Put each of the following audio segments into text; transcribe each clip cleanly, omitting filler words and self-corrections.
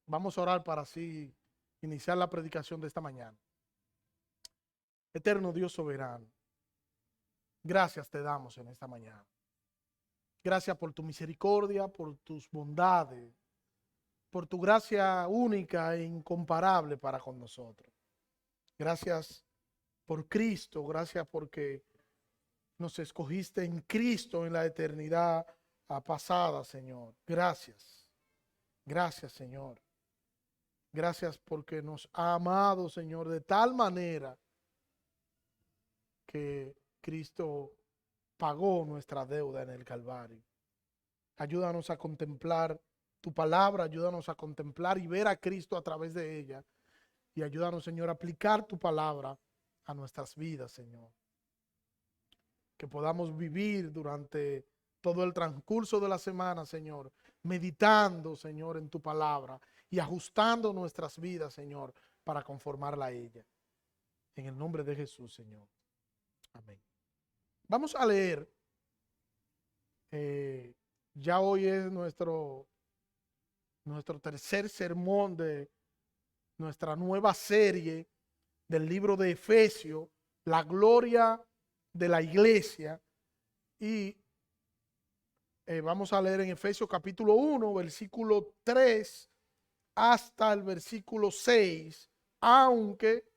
Vamos a orar para así iniciar la predicación de esta mañana. Eterno Dios soberano, gracias te damos en esta mañana. Gracias por tu misericordia, por tus bondades, por tu gracia única e incomparable para con nosotros. Gracias por Cristo, gracias porque nos escogiste en Cristo en la eternidad pasada, Señor. Gracias, gracias, Señor. Gracias porque nos ha amado, Señor, de tal manera que Cristo pagó nuestra deuda en el Calvario. Ayúdanos a contemplar tu palabra, ayúdanos a contemplar y ver a Cristo a través de ella. Y ayúdanos, Señor, a aplicar tu palabra a nuestras vidas, Señor. Que podamos vivir durante todo el transcurso de la semana, Señor, meditando, Señor, en tu palabra y ajustando nuestras vidas, Señor, para conformarla a ella. En el nombre de Jesús, Señor. Amén. Vamos a leer. Ya hoy es nuestro tercer sermón de nuestra nueva serie del libro de Efesios, la gloria de la iglesia. Y vamos a leer en Efesios capítulo 1, versículo 3 hasta el versículo 6, aunque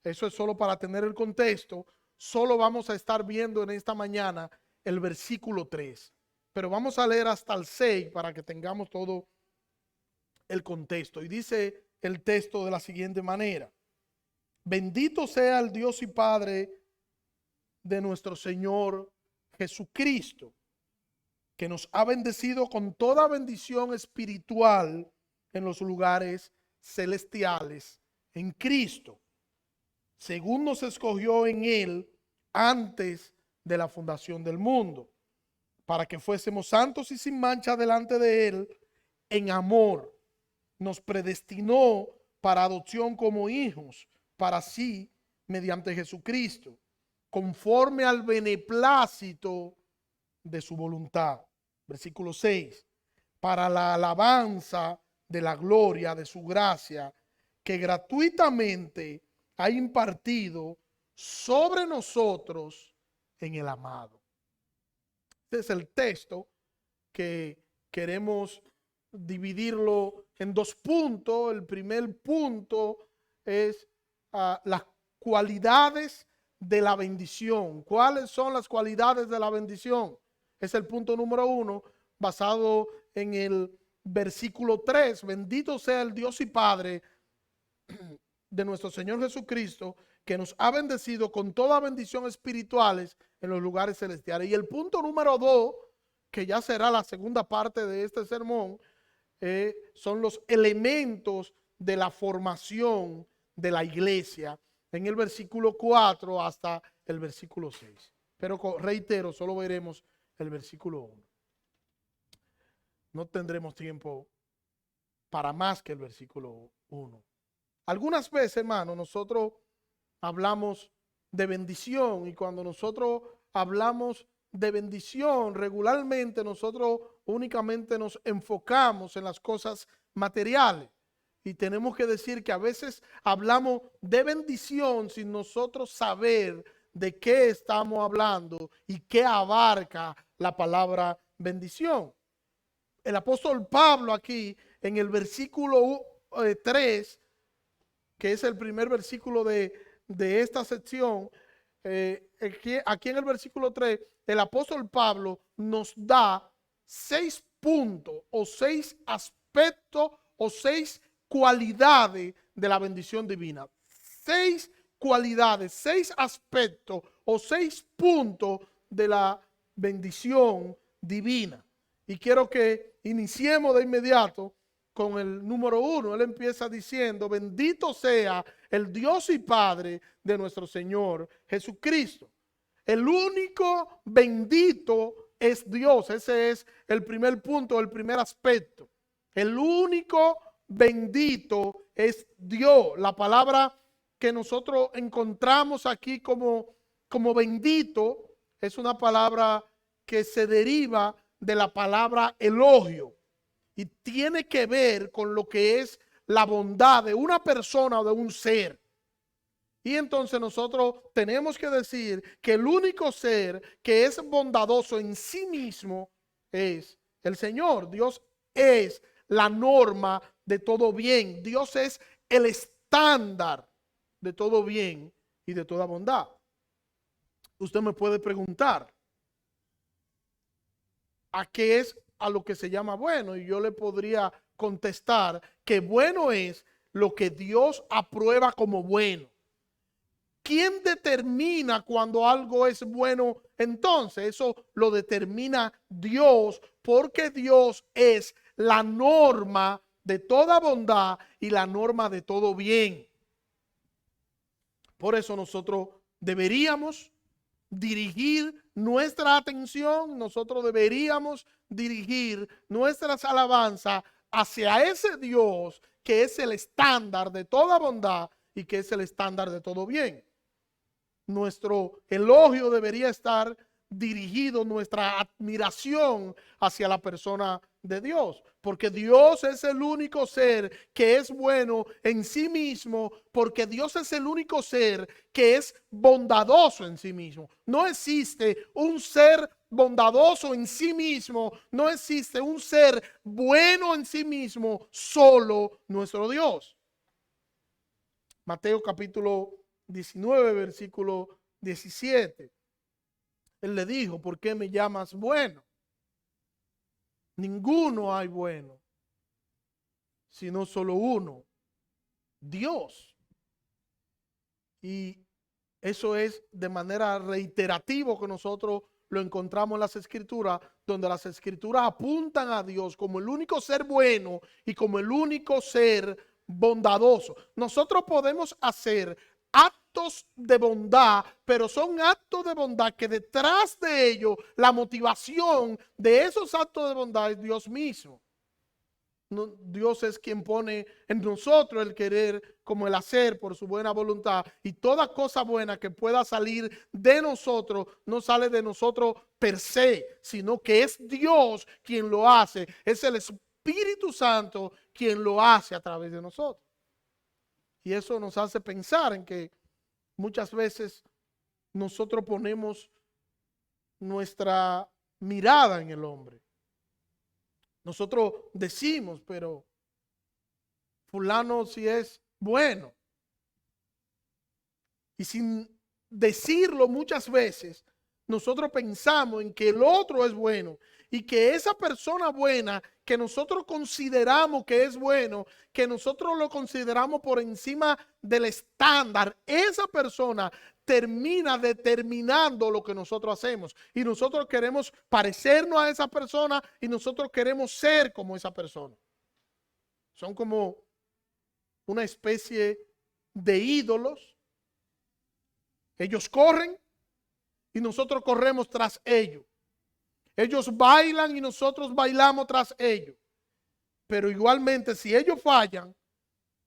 eso es solo para tener el contexto, solo vamos a estar viendo en esta mañana el versículo 3. Pero vamos a leer hasta el 6 para que tengamos todo el contexto. Y dice el texto de la siguiente manera: bendito sea el Dios y Padre de nuestro Señor Jesucristo, que nos ha bendecido con toda bendición espiritual en los lugares celestiales en Cristo, según nos escogió en Él antes de la fundación del mundo, para que fuésemos santos y sin mancha delante de Él en amor. Nos predestinó para adopción como hijos, para sí, mediante Jesucristo, conforme al beneplácito de su voluntad. Versículo 6. Para la alabanza de la gloria de su gracia, que gratuitamente ha impartido sobre nosotros en el amado. Este es el texto que queremos dividirlo en dos puntos. El primer punto es las cualidades de la bendición. ¿Cuáles son las cualidades de la bendición? Es el punto número 1, basado en el versículo 3. Bendito sea el Dios y Padre de nuestro Señor Jesucristo, que nos ha bendecido con toda bendición espirituales en los lugares celestiales. Y el punto número 2, que ya será la segunda parte de este sermón, son los elementos de la formación de la iglesia, en el versículo 4 hasta el versículo 6. Pero reitero, solo veremos el versículo 1. No tendremos tiempo para más que el versículo 1. Algunas veces, hermano, nosotros hablamos de bendición, y cuando nosotros hablamos de bendición, regularmente nosotros únicamente nos enfocamos en las cosas materiales. Y tenemos que decir que a veces hablamos de bendición sin nosotros saber de qué estamos hablando y qué abarca la palabra bendición. El apóstol Pablo aquí en el versículo 3, que es el primer versículo de esta sección, aquí en el versículo 3, el apóstol Pablo nos da 6 puntos o 6 aspectos o 6 cualidades de la bendición divina. 6 cualidades, 6 aspectos o 6 puntos de la bendición divina. Y quiero que iniciemos de inmediato con el número 1. Él empieza diciendo: bendito sea el Dios y Padre de nuestro Señor Jesucristo. El único bendito es Dios. Ese es el primer punto, el primer aspecto. El único bendito es Dios. La palabra que nosotros encontramos aquí como bendito es una palabra que se deriva de la palabra elogio. y tiene que ver con lo que es la bondad de una persona o de un ser. Y entonces nosotros tenemos que decir que el único ser que es bondadoso en sí mismo es el Señor. Dios es la norma de todo bien. Dios es el estándar de todo bien y de toda bondad. Usted me puede preguntar, ¿a qué es a lo que se llama bueno? Y yo le podría contestar que bueno es lo que Dios aprueba como bueno. ¿Quién determina cuando algo es bueno? Entonces, eso lo determina Dios, porque Dios es la norma de toda bondad y la norma de todo bien. Por eso nosotros deberíamos dirigir nuestra atención, nosotros deberíamos dirigir nuestras alabanzas hacia ese Dios que es el estándar de toda bondad y que es el estándar de todo bien. Nuestro elogio debería estar dirigido, nuestra admiración hacia la persona de Dios, porque Dios es el único ser que es bueno en sí mismo, porque Dios es el único ser que es bondadoso en sí mismo. No existe un ser bondadoso en sí mismo, no existe un ser bueno en sí mismo, solo nuestro Dios. Mateo capítulo 19, versículo 17. Él le dijo, ¿por qué me llamas bueno? Ninguno hay bueno, sino solo uno, Dios. Y eso es de manera reiterativa que nosotros lo encontramos en las Escrituras, donde las Escrituras apuntan a Dios como el único ser bueno y como el único ser bondadoso. Nosotros podemos hacer actos de bondad, pero son actos de bondad que detrás de ellos la motivación de esos actos de bondad es Dios mismo. Dios es quien pone en nosotros el querer como el hacer por su buena voluntad, y toda cosa buena que pueda salir de nosotros no sale de nosotros per se, sino que es Dios quien lo hace, es el Espíritu Santo quien lo hace a través de nosotros. Y eso nos hace pensar en que muchas veces nosotros ponemos nuestra mirada en el hombre. Nosotros decimos, pero fulano sí es bueno. Y sin decirlo muchas veces, nosotros pensamos en que el otro es bueno y que esa persona buena que nosotros consideramos que es bueno, que nosotros lo consideramos por encima del estándar, esa persona termina determinando lo que nosotros hacemos. Y nosotros queremos parecernos a esa persona y nosotros queremos ser como esa persona. Son como una especie de ídolos. Ellos corren y nosotros corremos tras ellos. Ellos bailan y nosotros bailamos tras ellos. Pero igualmente, si ellos fallan,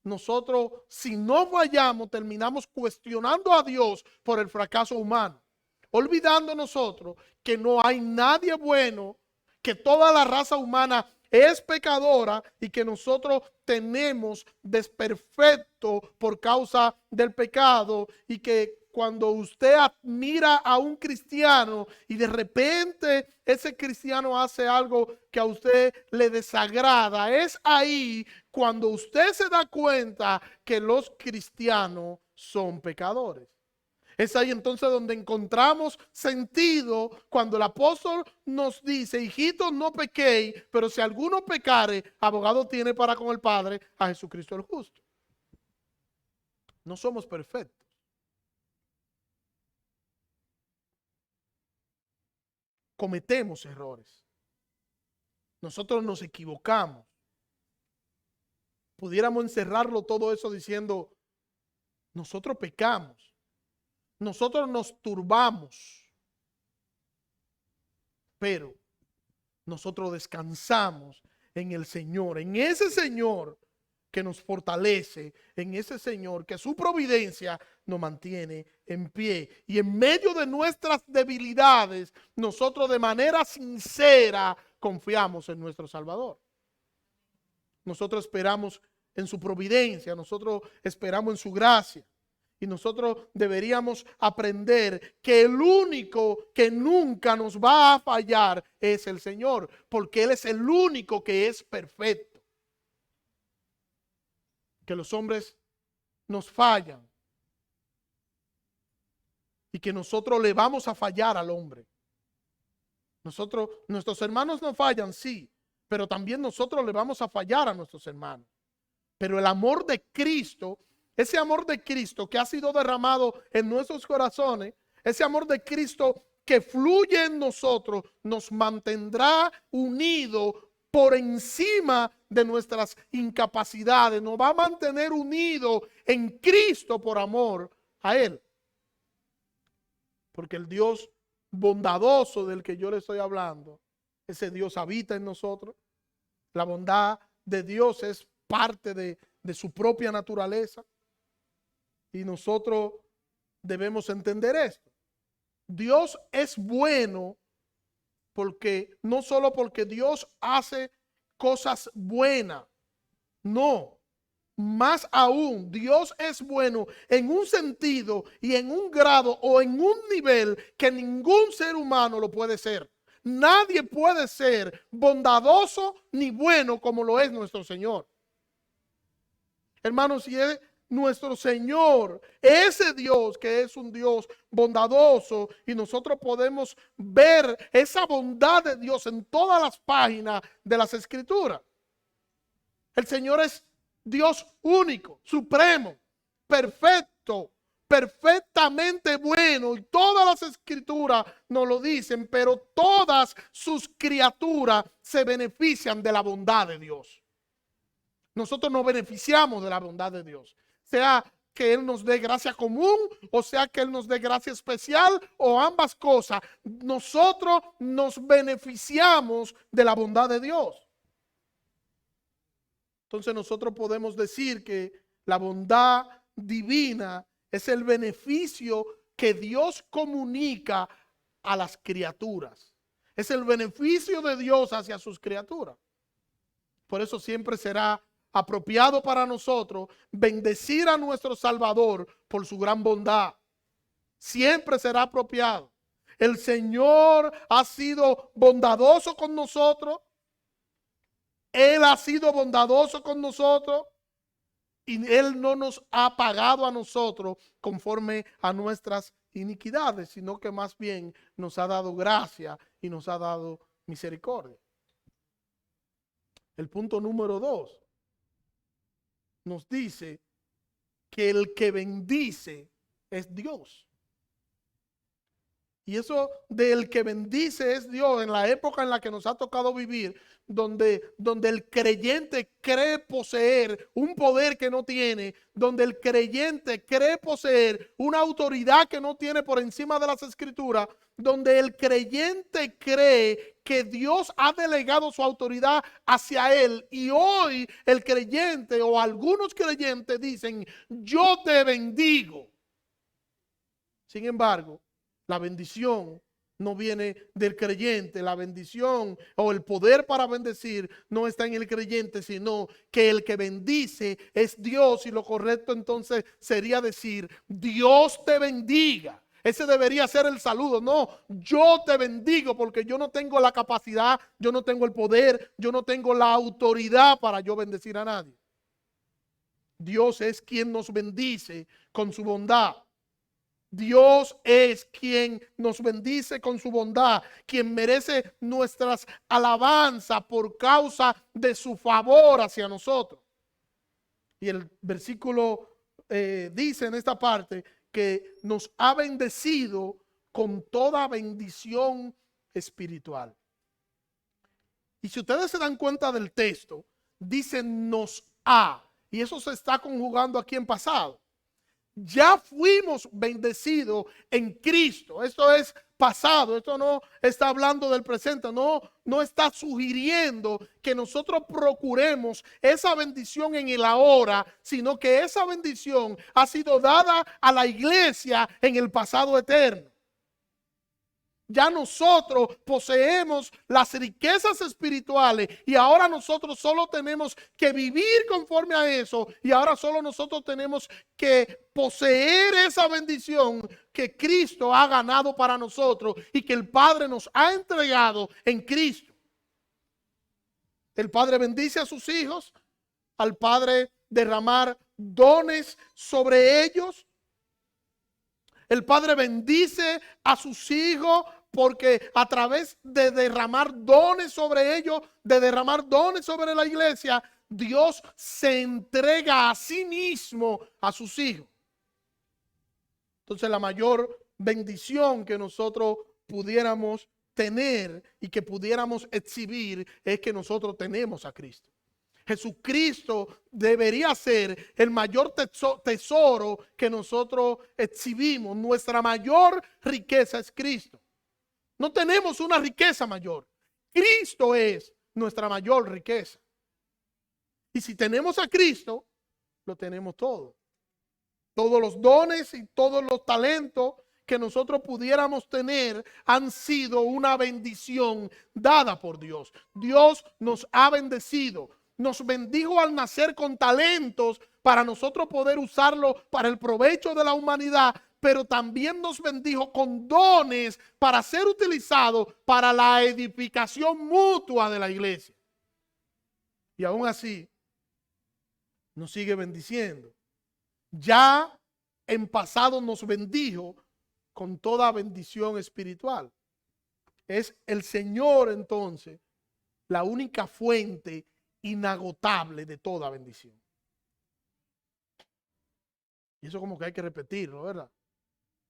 nosotros, si no fallamos, terminamos cuestionando a Dios por el fracaso humano, olvidando nosotros que no hay nadie bueno, que toda la raza humana es pecadora y que nosotros tenemos desperfecto por causa del pecado, y que cuando usted admira a un cristiano y de repente ese cristiano hace algo que a usted le desagrada, es ahí cuando usted se da cuenta que los cristianos son pecadores. Es ahí entonces donde encontramos sentido cuando el apóstol nos dice: hijitos, no pequéis, pero si alguno pecare, abogado tiene para con el Padre a Jesucristo el justo. No somos perfectos. Cometemos errores. Nosotros nos equivocamos. Pudiéramos encerrarlo todo eso diciendo: nosotros pecamos. Nosotros nos turbamos. Pero nosotros descansamos en el Señor, en ese Señor que nos fortalece, en ese Señor que su providencia nos mantiene en pie. Y en medio de nuestras debilidades, nosotros de manera sincera confiamos en nuestro Salvador. nosotros esperamos en su providencia, nosotros esperamos en su gracia. Y nosotros deberíamos aprender que el único que nunca nos va a fallar es el Señor, porque Él es el único que es perfecto. Que los hombres nos fallan y que nosotros le vamos a fallar al hombre. Nuestros hermanos nos fallan, sí, pero también nosotros le vamos a fallar a nuestros hermanos. Pero el amor de Cristo, ese amor de Cristo que ha sido derramado en nuestros corazones, ese amor de Cristo que fluye en nosotros, nos mantendrá unidos por encima de nuestras incapacidades. Nos va a mantener unidos en Cristo por amor a Él. Porque el Dios bondadoso del que yo le estoy hablando, ese Dios habita en nosotros. La bondad de Dios es parte de su propia naturaleza. Y nosotros debemos entender esto. Dios es bueno porque no solo porque Dios hace cosas buenas, no. Más aún, Dios es bueno en un sentido y en un grado o en un nivel que ningún ser humano lo puede ser. Nadie puede ser bondadoso ni bueno como lo es nuestro Señor. Hermanos, si es nuestro Señor, ese Dios que es un Dios bondadoso, y nosotros podemos ver esa bondad de Dios en todas las páginas de las Escrituras. El Señor es Dios único, supremo, perfecto, perfectamente bueno, y todas las Escrituras nos lo dicen, pero todas sus criaturas se benefician de la bondad de Dios. Nosotros nos beneficiamos de la bondad de Dios, sea que Él nos dé gracia común o sea que Él nos dé gracia especial o ambas cosas. Nosotros nos beneficiamos de la bondad de Dios. Entonces nosotros podemos decir que la bondad divina es el beneficio que Dios comunica a las criaturas. Es el beneficio de Dios hacia sus criaturas. Por eso siempre será apropiado para nosotros bendecir a nuestro Salvador por su gran bondad. Siempre será apropiado. El Señor ha sido bondadoso con nosotros. Él ha sido bondadoso con nosotros y Él no nos ha pagado a nosotros conforme a nuestras iniquidades, sino que más bien nos ha dado gracia y nos ha dado misericordia. El punto número 2 nos dice que el que bendice es Dios. Y eso del que bendice es Dios en la época en la que nos ha tocado vivir, donde el creyente cree poseer un poder que no tiene, donde el creyente cree poseer una autoridad que no tiene por encima de las Escrituras, donde el creyente cree que Dios ha delegado su autoridad hacia él, y hoy el creyente o algunos creyentes dicen: yo te bendigo. Sin embargo, la bendición no viene del creyente. La bendición o el poder para bendecir no está en el creyente, sino que el que bendice es Dios. Y lo correcto entonces sería decir: Dios te bendiga. Ese debería ser el saludo. No, yo te bendigo, porque yo no tengo la capacidad, yo no tengo el poder, yo no tengo la autoridad para yo bendecir a nadie. Dios es quien nos bendice con su bondad. Dios es quien nos bendice con su bondad, quien merece nuestras alabanzas por causa de su favor hacia nosotros. Y el versículo dice en esta parte que nos ha bendecido con toda bendición espiritual. Y si ustedes se dan cuenta del texto, dice nos ha, y eso se está conjugando aquí en pasado. Ya fuimos bendecidos en Cristo. Esto es pasado. Esto no está hablando del presente. No está sugiriendo que nosotros procuremos esa bendición en el ahora, sino que esa bendición ha sido dada a la iglesia en el pasado eterno. Ya nosotros poseemos las riquezas espirituales y ahora nosotros solo tenemos que vivir conforme a eso, y ahora solo nosotros tenemos que poseer esa bendición que Cristo ha ganado para nosotros y que el Padre nos ha entregado en Cristo. El Padre bendice a sus hijos, al Padre derramar dones sobre ellos. El Padre bendice a sus hijos porque a través de derramar dones sobre ellos, de derramar dones sobre la iglesia, Dios se entrega a sí mismo a sus hijos. Entonces la mayor bendición que nosotros pudiéramos tener y que pudiéramos exhibir es que nosotros tenemos a Cristo. Jesucristo debería ser el mayor tesoro que nosotros exhibimos. Nuestra mayor riqueza es Cristo. No tenemos una riqueza mayor. Cristo es nuestra mayor riqueza. Y si tenemos a Cristo, lo tenemos todo. Todos los dones y todos los talentos que nosotros pudiéramos tener han sido una bendición dada por Dios. Dios nos ha bendecido. Nos bendijo al nacer con talentos para nosotros poder usarlo para el provecho de la humanidad, pero también nos bendijo con dones para ser utilizados para la edificación mutua de la iglesia. Y aún así, nos sigue bendiciendo. Ya en pasado nos bendijo con toda bendición espiritual. Es el Señor entonces la única fuente inagotable de toda bendición. Y eso como que hay que repetirlo, ¿verdad?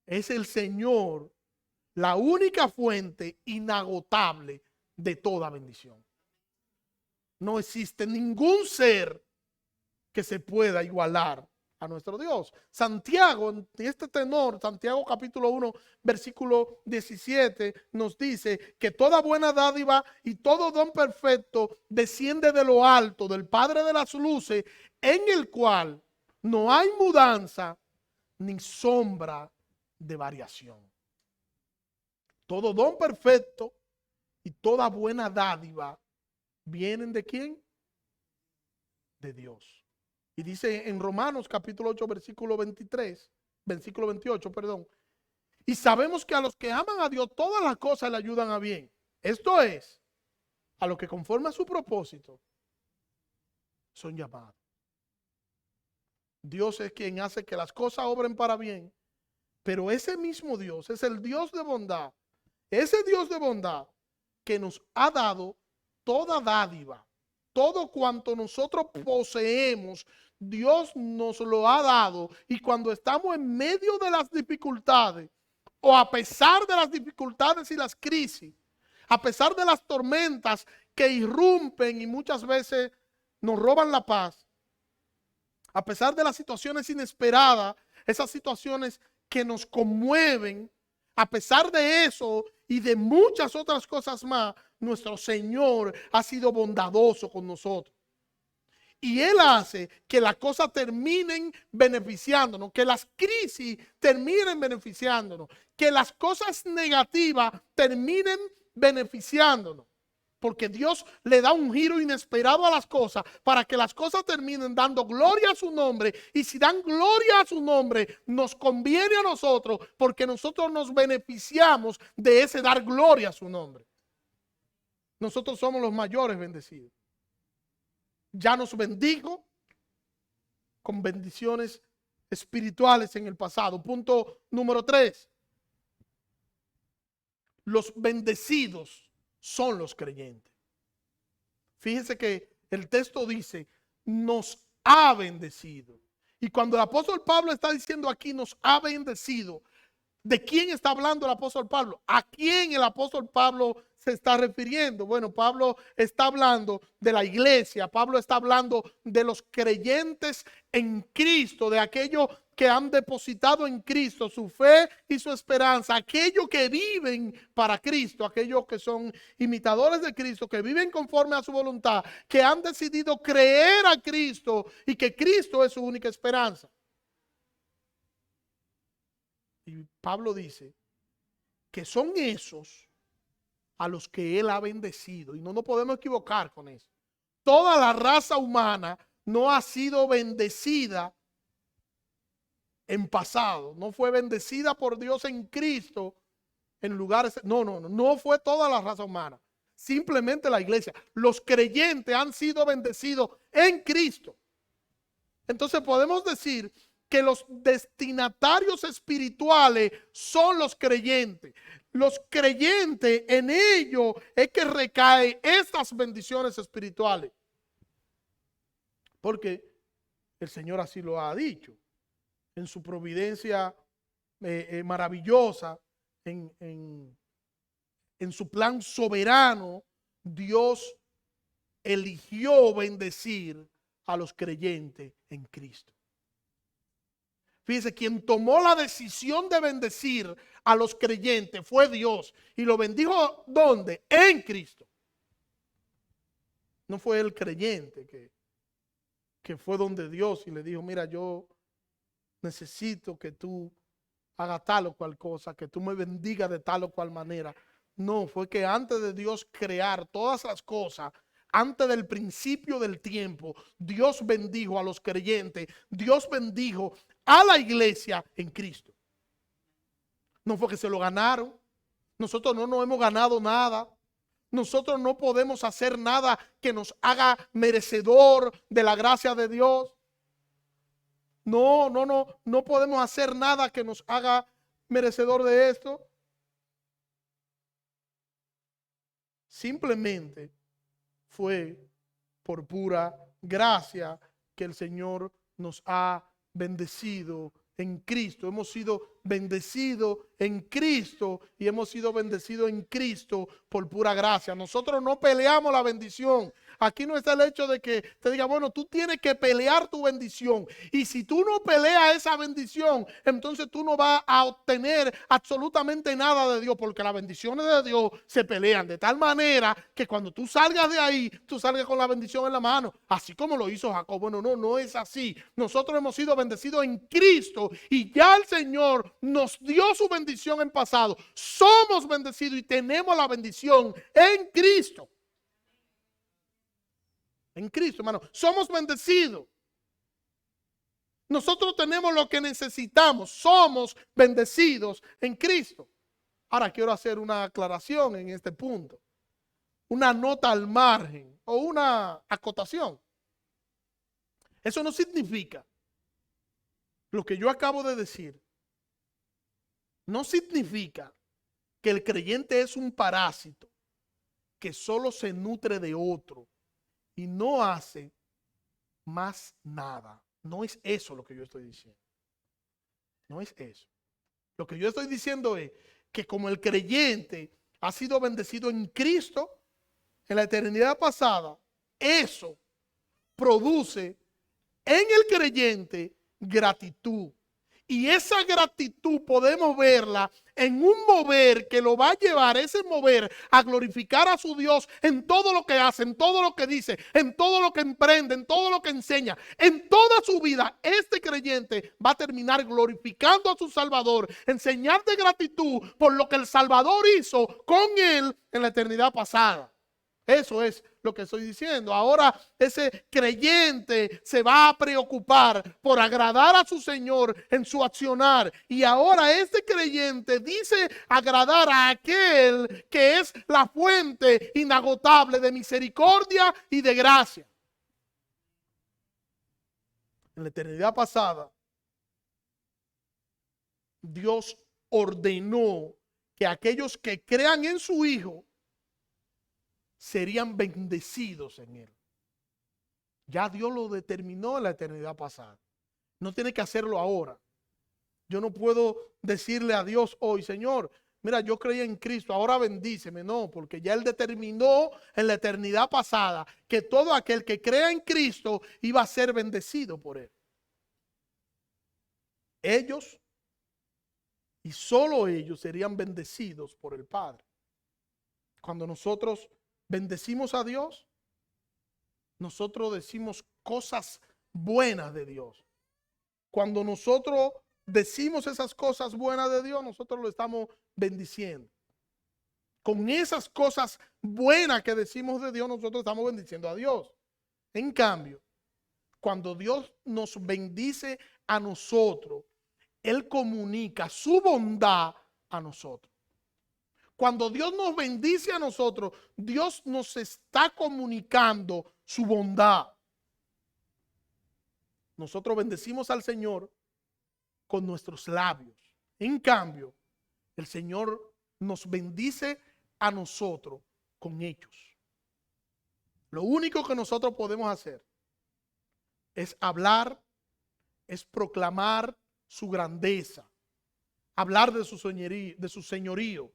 Es el Señor la única fuente inagotable de toda bendición. No existe ningún ser que se pueda igualar a nuestro Dios. Santiago, en este tenor, Santiago capítulo 1, versículo 17, nos dice que toda buena dádiva y todo don perfecto desciende de lo alto, del Padre de las luces, en el cual no hay mudanza ni sombra de variación. Todo don perfecto y toda buena dádiva vienen ¿de quién? De Dios. Y dice en Romanos capítulo 8, versículo 28, perdón. Y sabemos que a los que aman a Dios todas las cosas le ayudan a bien. Esto es, a los que conforme a su propósito son llamados. Dios es quien hace que las cosas obren para bien. Pero ese mismo Dios es el Dios de bondad. Ese Dios de bondad que nos ha dado toda dádiva. Todo cuanto nosotros poseemos, Dios nos lo ha dado. Y cuando estamos en medio de las dificultades, o a pesar de las dificultades y las crisis, a pesar de las tormentas que irrumpen y muchas veces nos roban la paz, a pesar de las situaciones inesperadas, esas situaciones que nos conmueven, a pesar de eso y de muchas otras cosas más, nuestro Señor ha sido bondadoso con nosotros. Y Él hace que las cosas terminen beneficiándonos, que las crisis terminen beneficiándonos, que las cosas negativas terminen beneficiándonos. Porque Dios le da un giro inesperado a las cosas para que las cosas terminen dando gloria a su nombre. Y si dan gloria a su nombre, nos conviene a nosotros porque nosotros nos beneficiamos de ese dar gloria a su nombre. Nosotros somos los mayores bendecidos. Ya nos bendijo con bendiciones espirituales en el pasado. Punto número 3. Los bendecidos son los creyentes. Fíjense que el texto dice, nos ha bendecido. Y cuando el apóstol Pablo está diciendo aquí, nos ha bendecido, ¿de quién está hablando el apóstol Pablo? ¿A quién el apóstol Pablo se está refiriendo? Bueno, Pablo está hablando de la iglesia. Pablo está hablando de los creyentes en Cristo, de aquellos que han depositado en Cristo su fe y su esperanza, aquellos que viven para Cristo, aquellos que son imitadores de Cristo, que viven conforme a su voluntad, que han decidido creer a Cristo y que Cristo es su única esperanza. Y Pablo dice que son esos a los que Él ha bendecido. Y no nos podemos equivocar con eso. Toda la raza humana no ha sido bendecida en pasado. No fue bendecida por Dios en Cristo en lugares. No fue toda la raza humana. Simplemente la iglesia. Los creyentes han sido bendecidos en Cristo. Entonces podemos decir que los destinatarios espirituales son los creyentes. Los creyentes, en ellos es que recaen estas bendiciones espirituales. Porque el Señor así lo ha dicho. En su providencia maravillosa, en su plan soberano, Dios eligió bendecir a los creyentes en Cristo. Fíjese, quien tomó la decisión de bendecir a los creyentes fue Dios. Y lo bendijo ¿dónde? En Cristo. No fue el creyente que fue donde Dios y le dijo, mira, yo necesito que tú hagas tal o cual cosa, que tú me bendigas de tal o cual manera. No, fue que antes de Dios crear todas las cosas, antes del principio del tiempo, Dios bendijo a los creyentes, Dios bendijo a la iglesia en Cristo. No fue que se lo ganaron. Nosotros no nos hemos ganado nada. Nosotros no podemos hacer nada que nos haga merecedor de la gracia de Dios. No podemos hacer nada que nos haga merecedor de esto. Simplemente fue por pura gracia que el Señor nos ha bendecido en Cristo. Hemos sido bendecidos en Cristo y hemos sido bendecidos en Cristo por pura gracia. Nosotros no peleamos la bendición. Aquí no está el hecho de que te diga, bueno, tú tienes que pelear tu bendición. Y si tú no peleas esa bendición, entonces tú no vas a obtener absolutamente nada de Dios, porque las bendiciones de Dios se pelean de tal manera que cuando tú salgas de ahí, tú salgas con la bendición en la mano, así como lo hizo Jacob. Bueno, no es así. Nosotros hemos sido bendecidos en Cristo y ya el Señor nos dio su bendición en pasado. Somos bendecidos y tenemos la bendición en Cristo. En Cristo, hermano. Somos bendecidos. Nosotros tenemos lo que necesitamos. Somos bendecidos en Cristo. Ahora quiero hacer una aclaración en este punto. Una nota al margen o una acotación. Eso no significa lo que yo acabo de decir. No significa que el creyente es un parásito que solo se nutre de otro y no hace más nada. No es eso lo que yo estoy diciendo. No es eso. Lo que yo estoy diciendo es que como el creyente ha sido bendecido en Cristo en la eternidad pasada, eso produce en el creyente gratitud. Y esa gratitud podemos verla en un mover que lo va a llevar, ese mover, a glorificar a su Dios en todo lo que hace, en todo lo que dice, en todo lo que emprende, en todo lo que enseña, en toda su vida. Este creyente va a terminar glorificando a su Salvador, enseñar de gratitud por lo que el Salvador hizo con él en la eternidad pasada. Eso es lo que estoy diciendo. Ahora ese creyente se va a preocupar por agradar a su Señor en su accionar. Y ahora este creyente dice agradar a aquel que es la fuente inagotable de misericordia y de gracia. En la eternidad pasada, Dios ordenó que aquellos que crean en su Hijo serían bendecidos en él. Ya Dios lo determinó en la eternidad pasada. No tiene que hacerlo ahora. Yo no puedo decirle a Dios hoy, Señor, mira, yo creí en Cristo, ahora bendíceme. No, porque ya Él determinó en la eternidad pasada que todo aquel que crea en Cristo iba a ser bendecido por Él. Ellos y solo ellos serían bendecidos por el Padre. Cuando nosotros bendecimos a Dios, nosotros decimos cosas buenas de Dios. Cuando nosotros decimos esas cosas buenas de Dios, nosotros lo estamos bendiciendo. Con esas cosas buenas que decimos de Dios, nosotros estamos bendiciendo a Dios. En cambio, cuando Dios nos bendice a nosotros, Él comunica su bondad a nosotros. Cuando Dios nos bendice a nosotros, Dios nos está comunicando su bondad. Nosotros bendecimos al Señor con nuestros labios. En cambio, el Señor nos bendice a nosotros con hechos. Lo único que nosotros podemos hacer es hablar, es proclamar su grandeza, hablar de su señorío,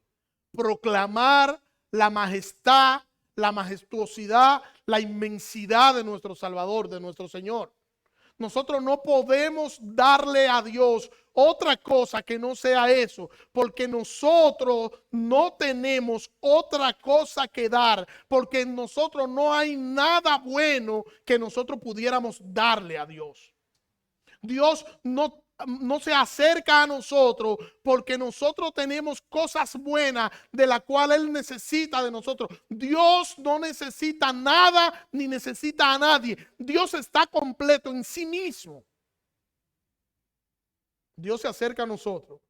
proclamar la majestad, la majestuosidad, la inmensidad de nuestro Salvador, de nuestro Señor. Nosotros no podemos darle a Dios otra cosa que no sea eso, porque nosotros no tenemos otra cosa que dar, porque en nosotros no hay nada bueno que nosotros pudiéramos darle a Dios. Dios no se acerca a nosotros porque nosotros tenemos cosas buenas de las cuales Él necesita de nosotros. Dios no necesita nada ni necesita a nadie. Dios está completo en sí mismo. Dios se acerca a nosotros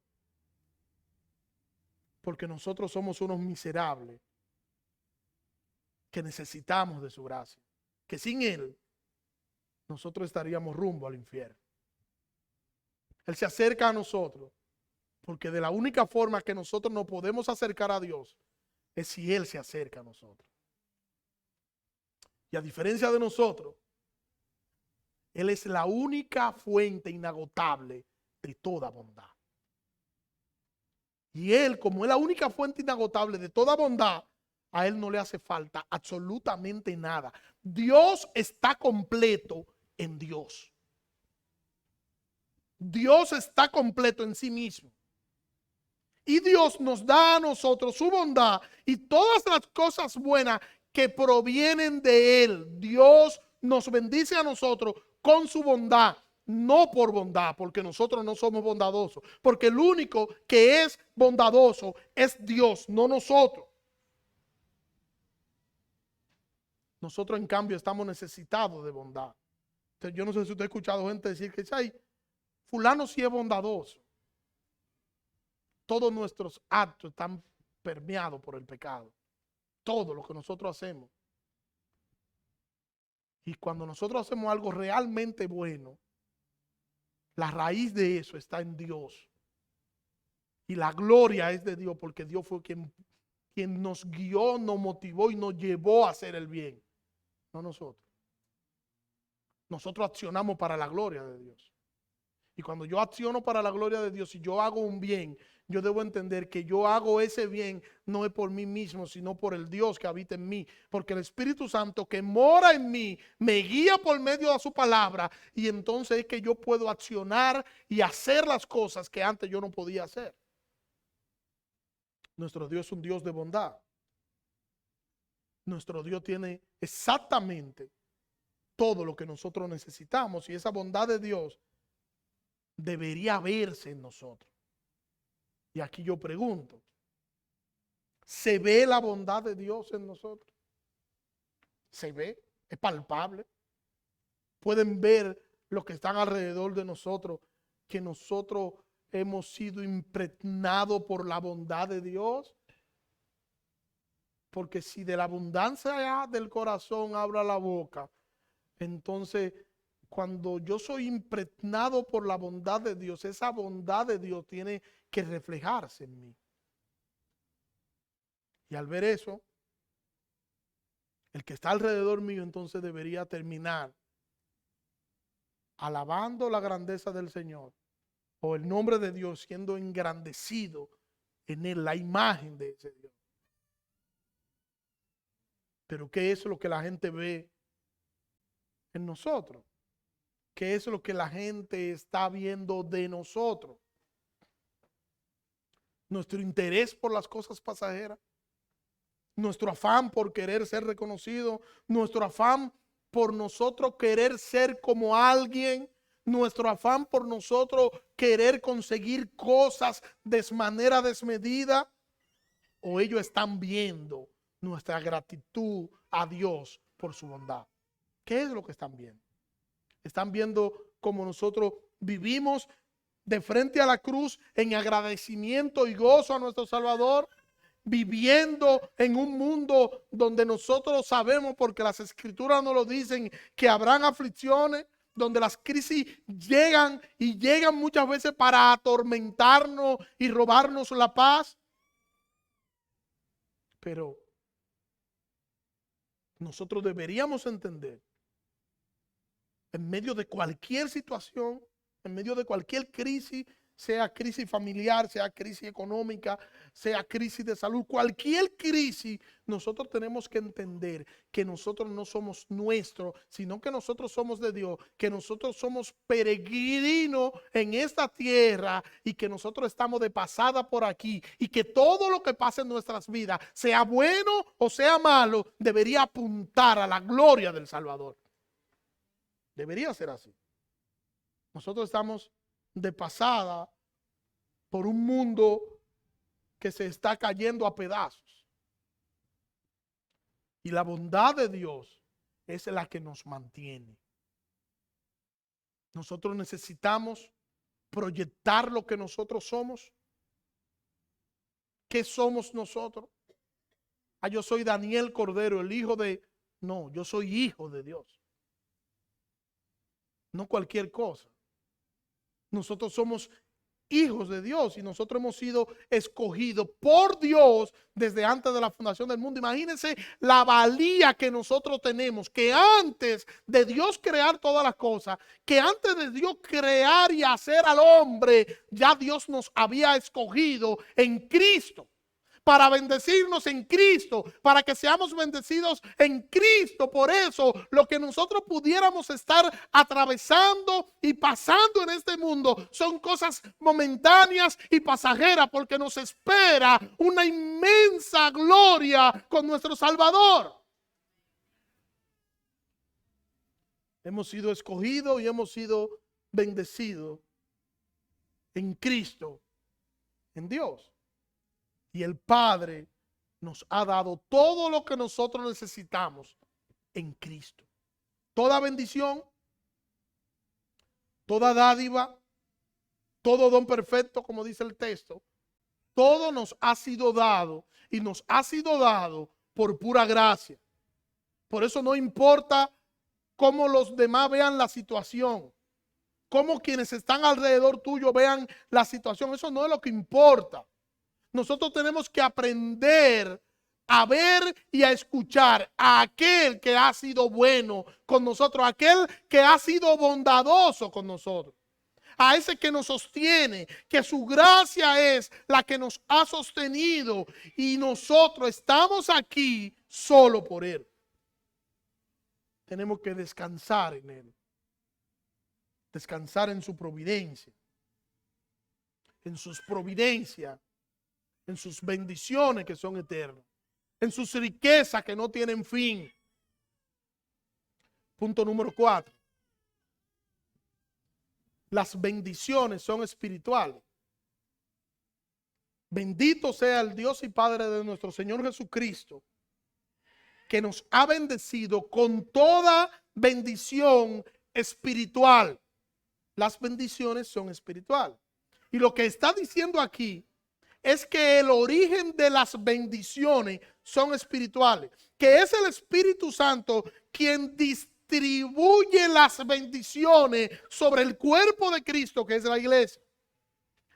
porque nosotros somos unos miserables que necesitamos de su gracia. Que sin Él nosotros estaríamos rumbo al infierno. Él se acerca a nosotros porque de la única forma que nosotros nos podemos acercar a Dios es si Él se acerca a nosotros. Y a diferencia de nosotros, Él es la única fuente inagotable de toda bondad. Y Él, como es la única fuente inagotable de toda bondad, a Él no le hace falta absolutamente nada. Dios está completo en Dios. Dios está completo en sí mismo. Y Dios nos da a nosotros su bondad y todas las cosas buenas que provienen de Él. Dios nos bendice a nosotros con su bondad, no por bondad, porque nosotros no somos bondadosos. Porque el único que es bondadoso es Dios, no nosotros. Nosotros, en cambio, estamos necesitados de bondad. Entonces, yo no sé si usted ha escuchado gente decir que ay, fulano sí es bondadoso. Todos nuestros actos están permeados por el pecado. Todo lo que nosotros hacemos. Y cuando nosotros hacemos algo realmente bueno, la raíz de eso está en Dios. Y la gloria es de Dios porque Dios fue quien nos guió, nos motivó y nos llevó a hacer el bien. No nosotros. Nosotros accionamos para la gloria de Dios. Y cuando yo acciono para la gloria de Dios y yo hago un bien, yo debo entender que yo hago ese bien no es por mí mismo, sino por el Dios que habita en mí. Porque el Espíritu Santo que mora en mí me guía por medio de su palabra y entonces es que yo puedo accionar y hacer las cosas que antes yo no podía hacer. Nuestro Dios es un Dios de bondad. Nuestro Dios tiene exactamente todo lo que nosotros necesitamos y esa bondad de Dios debería verse en nosotros. Y aquí yo pregunto, ¿se ve la bondad de Dios en nosotros? ¿Se ve? ¿Es palpable? ¿Pueden ver los que están alrededor de nosotros que nosotros hemos sido impregnados por la bondad de Dios? Porque si de la abundancia del corazón habla la boca, entonces cuando yo soy impregnado por la bondad de Dios, esa bondad de Dios tiene que reflejarse en mí. Y al ver eso, el que está alrededor mío entonces debería terminar alabando la grandeza del Señor o el nombre de Dios, siendo engrandecido en él, la imagen de ese Dios. Pero ¿qué es lo que la gente ve en nosotros? ¿Qué es lo que la gente está viendo de nosotros? Nuestro interés por las cosas pasajeras, nuestro afán por querer ser reconocido, nuestro afán por nosotros querer ser como alguien, nuestro afán por nosotros querer conseguir cosas de manera desmedida? ¿O ellos están viendo nuestra gratitud a Dios por su bondad? ¿Qué es lo que están viendo? Están viendo cómo nosotros vivimos de frente a la cruz en agradecimiento y gozo a nuestro Salvador, viviendo en un mundo donde nosotros sabemos, porque las escrituras nos lo dicen, que habrán aflicciones, donde las crisis llegan y llegan muchas veces para atormentarnos y robarnos la paz. Pero nosotros deberíamos entender, en medio de cualquier situación, en medio de cualquier crisis, sea crisis familiar, sea crisis económica, sea crisis de salud, cualquier crisis, nosotros tenemos que entender que nosotros no somos nuestros, sino que nosotros somos de Dios, que nosotros somos peregrinos en esta tierra y que nosotros estamos de pasada por aquí, y que todo lo que pasa en nuestras vidas, sea bueno o sea malo, debería apuntar a la gloria del Salvador. Debería ser así. Nosotros estamos de pasada por un mundo que se está cayendo a pedazos. Y la bondad de Dios es la que nos mantiene. Nosotros necesitamos proyectar lo que nosotros somos. ¿Qué somos nosotros? Yo soy Daniel Cordero, el hijo de... No, yo soy hijo de Dios. No cualquier cosa. Nosotros somos hijos de Dios y nosotros hemos sido escogidos por Dios desde antes de la fundación del mundo. Imagínense la valía que nosotros tenemos, que antes de Dios crear todas las cosas, que antes de Dios crear y hacer al hombre, ya Dios nos había escogido en Cristo, para bendecirnos en Cristo, para que seamos bendecidos en Cristo. Por eso, lo que nosotros pudiéramos estar atravesando y pasando en este mundo son cosas momentáneas y pasajeras, porque nos espera una inmensa gloria con nuestro Salvador. Hemos sido escogidos y hemos sido bendecidos en Cristo, en Dios. Y el Padre nos ha dado todo lo que nosotros necesitamos en Cristo. Toda bendición, toda dádiva, todo don perfecto, como dice el texto, todo nos ha sido dado y nos ha sido dado por pura gracia. Por eso no importa cómo los demás vean la situación, cómo quienes están alrededor tuyo vean la situación, eso no es lo que importa. Nosotros tenemos que aprender a ver y a escuchar a aquel que ha sido bueno con nosotros, a aquel que ha sido bondadoso con nosotros, a ese que nos sostiene, que su gracia es la que nos ha sostenido y nosotros estamos aquí solo por él. Tenemos que descansar en él, descansar en su providencia, en sus providencias, en sus bendiciones que son eternas, en sus riquezas que no tienen fin. Punto número 4. Las bendiciones son espirituales. Bendito sea el Dios y Padre de nuestro Señor Jesucristo, que nos ha bendecido con toda bendición espiritual. Las bendiciones son espirituales. Y lo que está diciendo aquí es que el origen de las bendiciones son espirituales, que es el Espíritu Santo quien distribuye las bendiciones sobre el cuerpo de Cristo, que es la iglesia.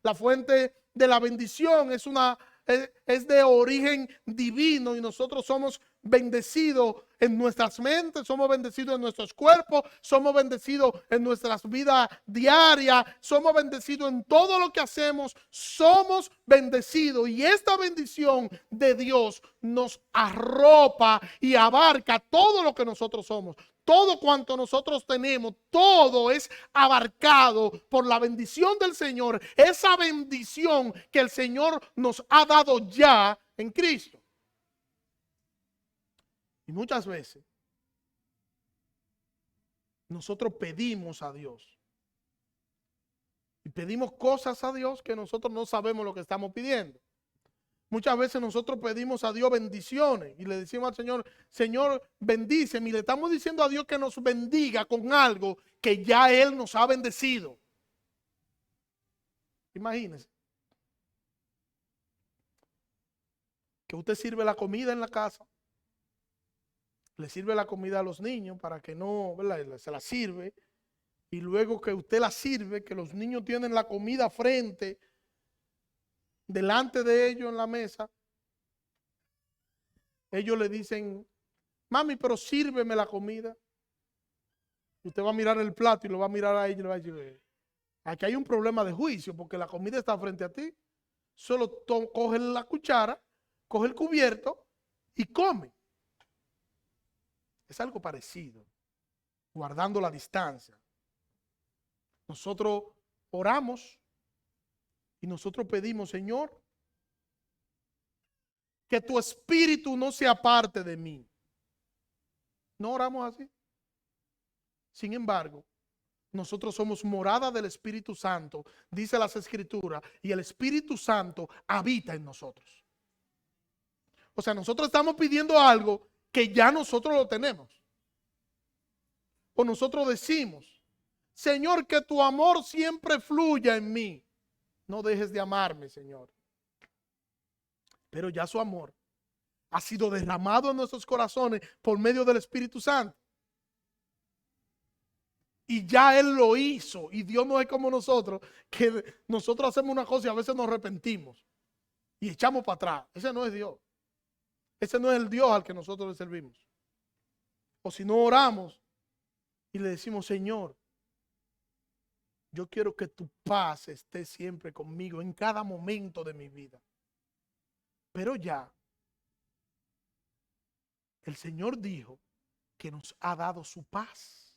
La fuente de la bendición es de origen divino y nosotros somos bendecidos en nuestras mentes, somos bendecidos en nuestros cuerpos, somos bendecidos en nuestras vidas diarias, somos bendecidos en todo lo que hacemos, somos bendecidos. Y esta bendición de Dios nos arropa y abarca todo lo que nosotros somos. Todo cuanto nosotros tenemos, todo es abarcado por la bendición del Señor. Esa bendición que el Señor nos ha dado ya en Cristo. Y muchas veces nosotros pedimos a Dios Y pedimos cosas a Dios que nosotros no sabemos lo que estamos pidiendo. Muchas veces nosotros pedimos a Dios bendiciones y le decimos al Señor, Señor, bendíceme. Y le estamos diciendo a Dios que nos bendiga con algo que ya Él nos ha bendecido. Imagínense que usted sirve la comida en la casa, le sirve la comida a los niños para que no, ¿verdad? Se la sirve. Y luego que usted la sirve, que los niños tienen la comida frente, delante de ellos en la mesa, ellos le dicen, mami, pero sírveme la comida. Usted va a mirar el plato y lo va a mirar a ellos y le va a decir, aquí hay un problema de juicio porque la comida está frente a ti. Solo coge la cuchara, coge el cubierto y come. Es algo parecido, guardando la distancia. Nosotros oramos y nosotros pedimos, Señor, que tu espíritu no se aparte de mí. No oramos así. Sin embargo, nosotros somos morada del Espíritu Santo, dice las Escrituras, y el Espíritu Santo habita en nosotros. O sea, nosotros estamos pidiendo algo que ya nosotros lo tenemos. O nosotros decimos, Señor, que tu amor siempre fluya en mí. No dejes de amarme, Señor. Pero ya su amor ha sido derramado en nuestros corazones por medio del Espíritu Santo. Y ya Él lo hizo. Y Dios no es como nosotros, que nosotros hacemos una cosa y a veces nos arrepentimos. Y echamos para atrás. Ese no es Dios. Ese no es el Dios al que nosotros le servimos. O si no oramos y le decimos, Señor, yo quiero que tu paz esté siempre conmigo en cada momento de mi vida. Pero ya, el Señor dijo que nos ha dado su paz.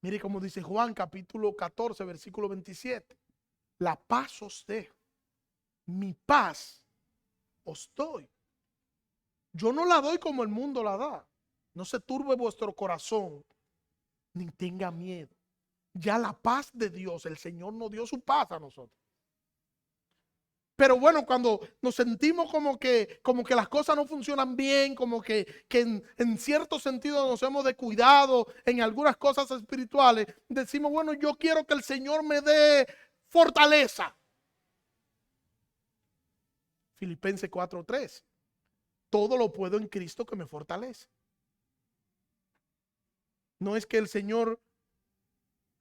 Mire cómo dice Juan capítulo 14, versículo 27. La paz os dejo, mi paz os doy. Yo no la doy como el mundo la da. No se turbe vuestro corazón, ni tenga miedo. Ya la paz de Dios, el Señor nos dio su paz a nosotros. Pero bueno, cuando nos sentimos como que las cosas no funcionan bien, como que en cierto sentido nos hemos descuidado en algunas cosas espirituales, decimos, bueno, yo quiero que el Señor me dé fortaleza. Filipenses 4:3. Todo lo puedo en Cristo que me fortalece. No es que el Señor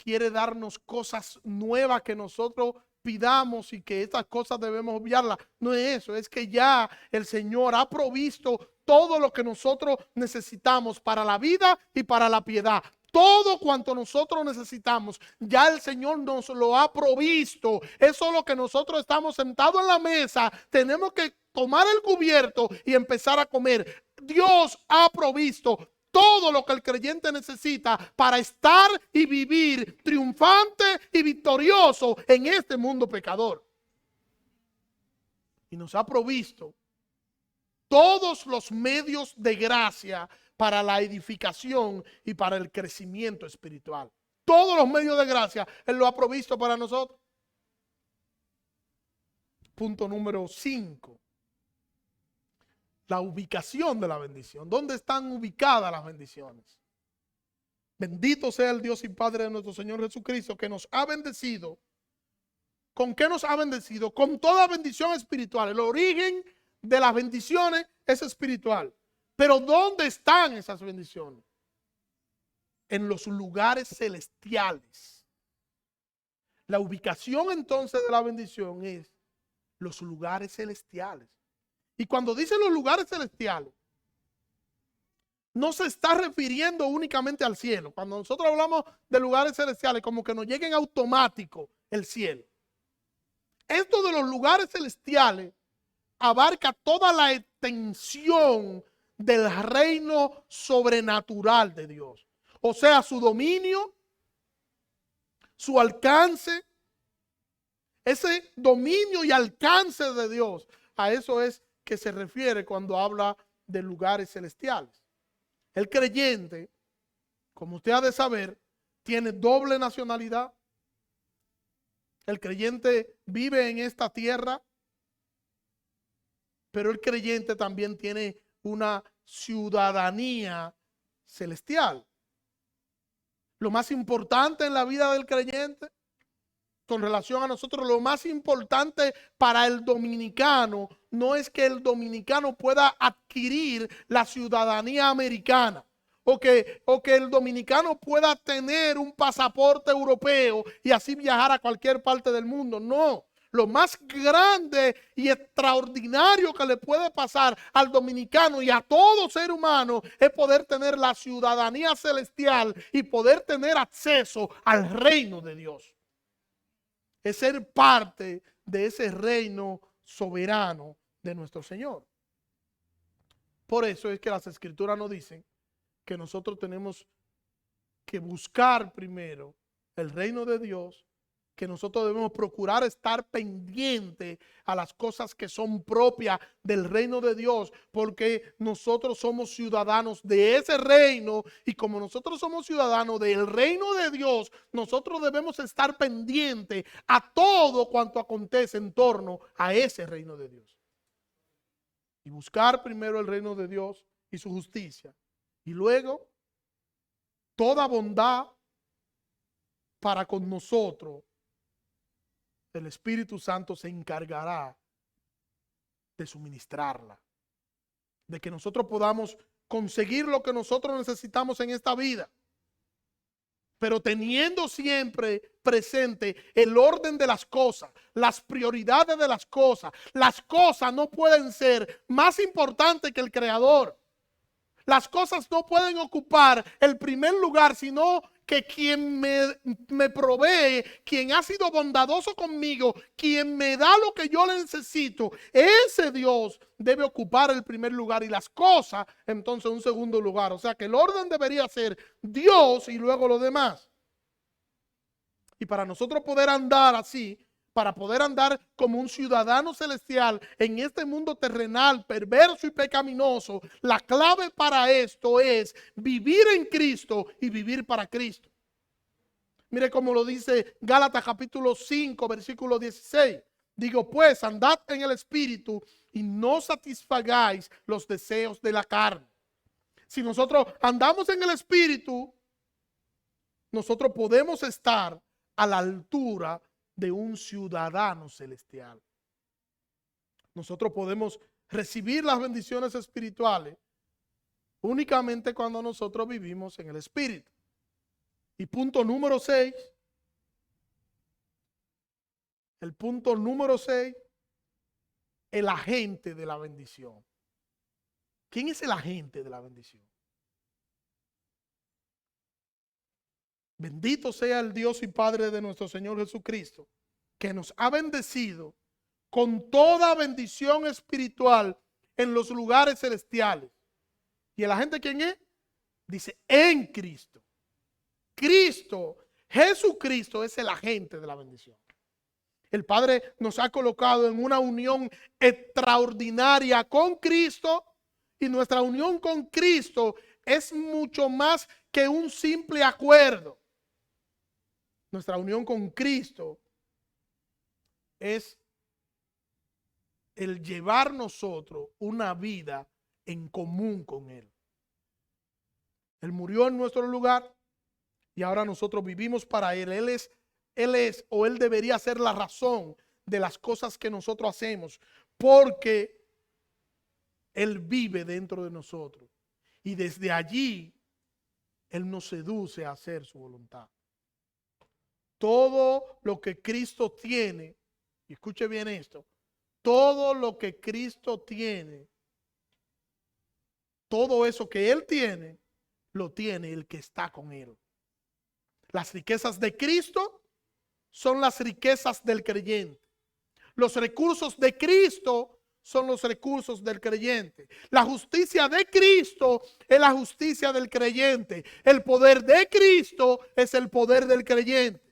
quiere darnos cosas nuevas que nosotros pidamos y que estas cosas debemos obviarlas. No es eso, es que ya el Señor ha provisto todo lo que nosotros necesitamos para la vida y para la piedad. Todo cuanto nosotros necesitamos, ya el Señor nos lo ha provisto. Eso es lo que nosotros estamos sentados en la mesa. Tenemos que tomar el cubierto y empezar a comer. Dios ha provisto todo lo que el creyente necesita para estar y vivir triunfante y victorioso en este mundo pecador. Y nos ha provisto todos los medios de gracia para la edificación y para el crecimiento espiritual. Todos los medios de gracia Él lo ha provisto para nosotros. Punto número 5. La ubicación de la bendición. ¿Dónde están ubicadas las bendiciones? Bendito sea el Dios y Padre de nuestro Señor Jesucristo, que nos ha bendecido. ¿Con qué nos ha bendecido? Con toda bendición espiritual. El origen de las bendiciones es espiritual. Pero ¿dónde están esas bendiciones? En los lugares celestiales. La ubicación entonces de la bendición es los lugares celestiales. Y cuando dice los lugares celestiales, no se está refiriendo únicamente al cielo. Cuando nosotros hablamos de lugares celestiales, como que nos llegue en automático el cielo. Esto de los lugares celestiales abarca toda la extensión del reino sobrenatural de Dios. O sea, su dominio, su alcance, ese dominio y alcance de Dios. A eso es que se refiere cuando habla de lugares celestiales. El creyente, como usted ha de saber, tiene doble nacionalidad. El creyente vive en esta tierra, pero el creyente también tiene una ciudadanía celestial. Lo más importante en la vida del creyente, con relación a nosotros, lo más importante para el dominicano no es que el dominicano pueda adquirir la ciudadanía americana o que el dominicano pueda tener un pasaporte europeo y así viajar a cualquier parte del mundo. No. Lo más grande y extraordinario que le puede pasar al dominicano y a todo ser humano es poder tener la ciudadanía celestial y poder tener acceso al reino de Dios. Es ser parte de ese reino soberano de nuestro Señor. Por eso es que las Escrituras nos dicen que nosotros tenemos que buscar primero el reino de Dios, que nosotros debemos procurar estar pendientes a las cosas que son propias del reino de Dios, porque nosotros somos ciudadanos de ese reino y como nosotros somos ciudadanos del reino de Dios, nosotros debemos estar pendientes a todo cuanto acontece en torno a ese reino de Dios. Y buscar primero el reino de Dios y su justicia. Y luego, toda bondad para con nosotros, el Espíritu Santo se encargará de suministrarla. De que nosotros podamos conseguir lo que nosotros necesitamos en esta vida. Pero teniendo siempre presente el orden de las cosas, las prioridades de las cosas. Las cosas no pueden ser más importantes que el Creador. Las cosas no pueden ocupar el primer lugar, sino que quien me provee, quien ha sido bondadoso conmigo, quien me da lo que yo necesito, ese Dios debe ocupar el primer lugar y las cosas entonces un segundo lugar. O sea que el orden debería ser Dios y luego lo demás. Y para nosotros poder andar así, para poder andar como un ciudadano celestial en este mundo terrenal, perverso y pecaminoso, la clave para esto es vivir en Cristo y vivir para Cristo. Mire cómo lo dice Gálatas capítulo 5, versículo 16. Digo, pues, andad en el Espíritu y no satisfagáis los deseos de la carne. Si nosotros andamos en el Espíritu, nosotros podemos estar a la altura de un ciudadano celestial. Nosotros podemos recibir las bendiciones espirituales únicamente cuando nosotros vivimos en el Espíritu. Y punto número 6. El punto número 6, el agente de la bendición. ¿Quién es el agente de la bendición? Bendito sea el Dios y Padre de nuestro Señor Jesucristo, que nos ha bendecido con toda bendición espiritual en los lugares celestiales. ¿Y el agente quién es? Dice, en Cristo. Cristo, Jesucristo es el agente de la bendición. El Padre nos ha colocado en una unión extraordinaria con Cristo y nuestra unión con Cristo es mucho más que un simple acuerdo. Nuestra unión con Cristo es el llevar nosotros una vida en común con Él. Él murió en nuestro lugar y ahora nosotros vivimos para Él. Él es o Él debería ser la razón de las cosas que nosotros hacemos, porque Él vive dentro de nosotros y desde allí Él nos seduce a hacer su voluntad. Todo lo que Cristo tiene, y escuche bien esto, todo lo que Cristo tiene, todo eso que Él tiene, lo tiene el que está con Él. Las riquezas de Cristo son las riquezas del creyente. Los recursos de Cristo son los recursos del creyente. La justicia de Cristo es la justicia del creyente. El poder de Cristo es el poder del creyente.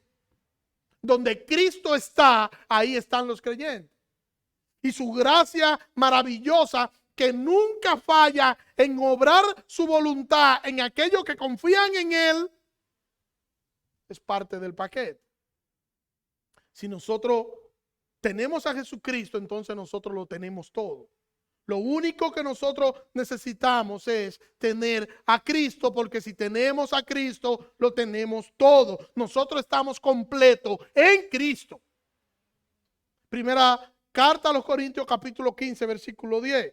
Donde Cristo está, ahí están los creyentes. Y su gracia maravillosa que nunca falla en obrar su voluntad en aquellos que confían en Él, es parte del paquete. Si nosotros tenemos a Jesucristo, entonces nosotros lo tenemos todo. Lo único que nosotros necesitamos es tener a Cristo, porque si tenemos a Cristo, lo tenemos todo. Nosotros estamos completos en Cristo. Primera carta a los Corintios, capítulo 15, versículo 10.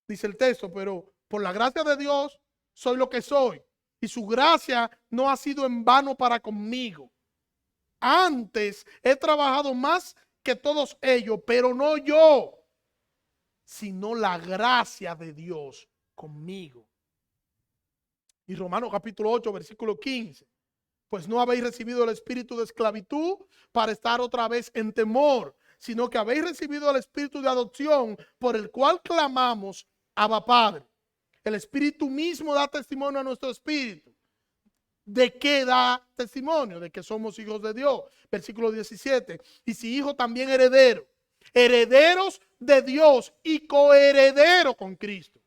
Dice el texto: pero por la gracia de Dios soy lo que soy, y su gracia no ha sido en vano para conmigo. Antes he trabajado más que todos ellos, pero no yo, sino la gracia de Dios conmigo. Y Romanos capítulo 8, versículo 15. Pues no habéis recibido el espíritu de esclavitud para estar otra vez en temor, sino que habéis recibido el espíritu de adopción, por el cual clamamos: Abba, Padre. El espíritu mismo da testimonio a nuestro espíritu. ¿De qué da testimonio? De que somos hijos de Dios. Versículo 17. Y si hijo, también heredero. Herederos de Dios y coherederos con Cristo.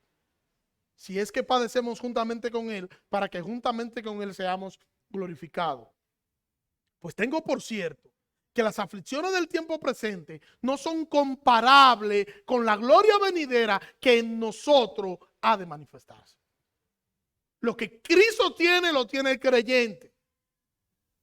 Si es que padecemos juntamente con Él, para que juntamente con Él seamos glorificados. Pues tengo por cierto que las aflicciones del tiempo presente no son comparables con la gloria venidera que en nosotros ha de manifestarse. Lo que Cristo tiene, lo tiene el creyente.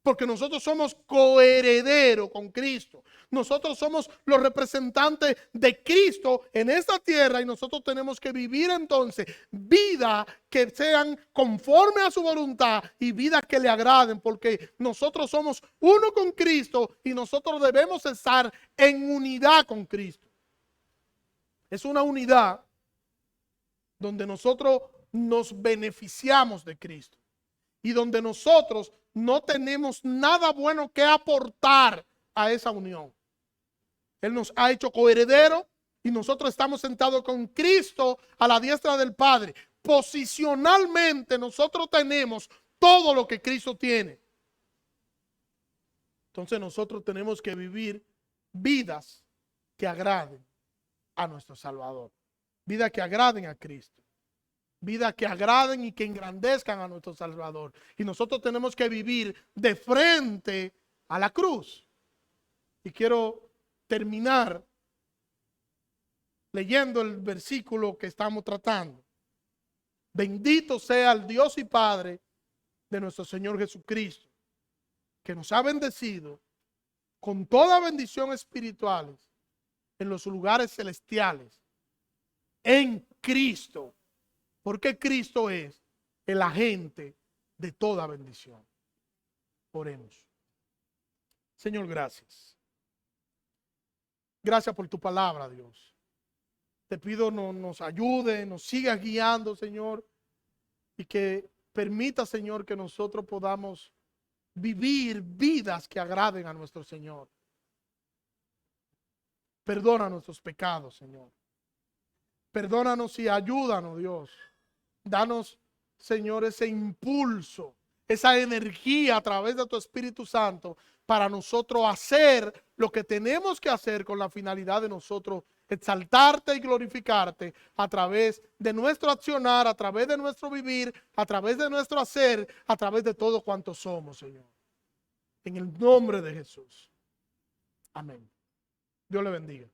Porque nosotros somos coherederos con Cristo. Nosotros somos los representantes de Cristo en esta tierra, y nosotros tenemos que vivir entonces vidas que sean conforme a su voluntad y vidas que le agraden, porque nosotros somos uno con Cristo y nosotros debemos estar en unidad con Cristo. Es una unidad donde nosotros nos beneficiamos de Cristo y donde nosotros no tenemos nada bueno que aportar a esa unión. Él nos ha hecho coherederos y nosotros estamos sentados con Cristo a la diestra del Padre. Posicionalmente nosotros tenemos todo lo que Cristo tiene. Entonces nosotros tenemos que vivir vidas que agraden a nuestro Salvador, vidas que agraden a Cristo. Vidas que agraden y que engrandezcan a nuestro Salvador. Y nosotros tenemos que vivir de frente a la cruz. Y quiero terminar leyendo el versículo que estamos tratando. Bendito sea el Dios y Padre de nuestro Señor Jesucristo, que nos ha bendecido con toda bendición espiritual en los lugares celestiales, en Cristo. Porque Cristo es el agente de toda bendición. Oremos. Señor, gracias. Gracias por tu palabra, Dios. Te pido nos ayude, nos siga guiando, Señor, y que permita, Señor, que nosotros podamos vivir vidas que agraden a nuestro Señor. Perdona nuestros pecados, Señor. Perdónanos y ayúdanos, Dios. Danos, Señor, ese impulso, esa energía a través de tu Espíritu Santo para nosotros hacer lo que tenemos que hacer con la finalidad de nosotros exaltarte y glorificarte a través de nuestro accionar, a través de nuestro vivir, a través de nuestro hacer, a través de todo cuanto somos, Señor. En el nombre de Jesús. Amén. Dios le bendiga.